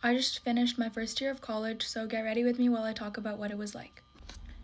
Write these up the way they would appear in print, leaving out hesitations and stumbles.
I just finished my first year of college, so get ready with me while I talk about what it was like.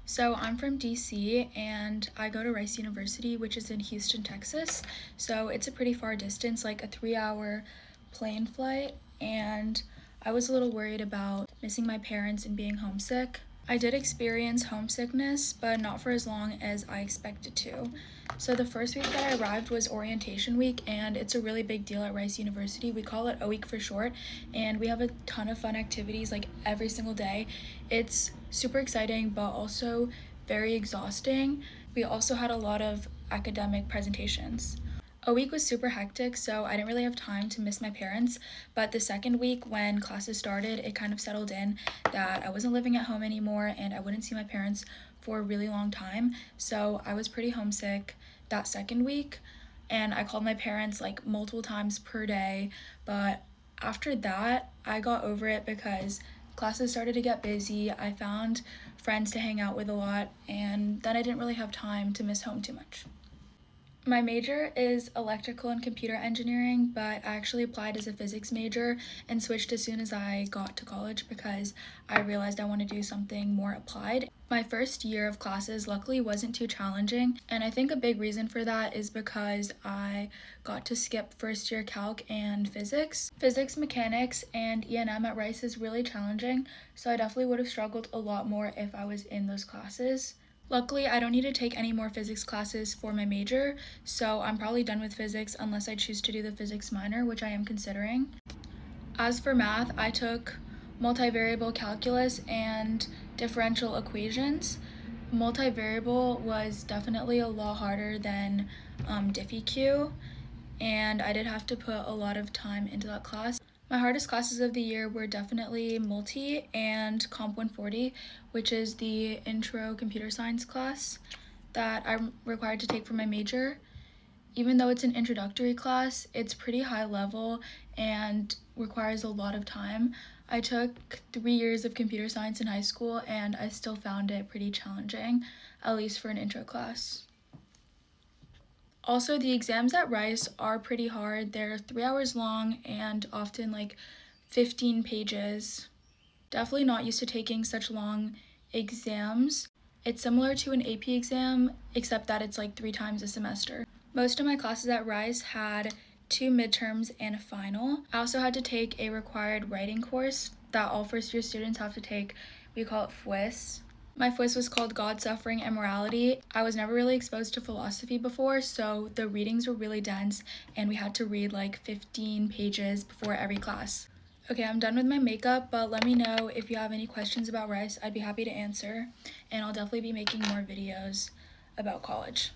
So I'm from DC and I go to Rice University, which is in Houston, Texas. So it's a pretty far distance, like a 3-hour plane flight, and I was a little worried about missing my parents and being homesick. I did experience homesickness, but not for as long as I expected to. So the first week that I arrived was orientation week, and it's a really big deal at Rice University. We call it a week for short, and we have a ton of fun activities like every single day. It's super exciting, but also very exhausting. We also had a lot of academic presentations. A week was super hectic, so I didn't really have time to miss my parents, but the second week when classes started, it kind of settled in that I wasn't living at home anymore and I wouldn't see my parents for a really long time, so I was pretty homesick that second week, and I called my parents like multiple times per day, but after that, I got over it because classes started to get busy. I found friends to hang out with a lot, and then I didn't really have time to miss home too much. My major is electrical and computer engineering, but I actually applied as a physics major and switched as soon as I got to college because I realized I want to do something more applied. My first year of classes luckily wasn't too challenging, and I think a big reason for that is because I got to skip first year calc and physics. Physics, mechanics, and E&M at Rice is really challenging, so I definitely would have struggled a lot more if I was in those classes. Luckily, I don't need to take any more physics classes for my major, so I'm probably done with physics unless I choose to do the physics minor, which I am considering. As for math, I took multivariable calculus and differential equations. Multivariable was definitely a lot harder than DiffEq, and I did have to put a lot of time into that class. My hardest classes of the year were definitely multi and Comp 140, which is the intro computer science class that I'm required to take for my major. Even though it's an introductory class, it's pretty high level and requires a lot of time. I took 3 years of computer science in high school and I still found it pretty challenging, at least for an intro class. Also, the exams at Rice are pretty hard. They're 3 hours long and often like 15 pages. Definitely not used to taking such long exams. It's similar to an AP exam, except that it's like 3 times a semester. Most of my classes at Rice had 2 midterms and a final. I also had to take a required writing course that all first year students have to take. We call it FWIS. My FWIS was called God, Suffering, and Morality. I was never really exposed to philosophy before, so the readings were really dense, and we had to read like 15 pages before every class. Okay, I'm done with my makeup, but let me know if you have any questions about Rice. I'd be happy to answer, and I'll definitely be making more videos about college.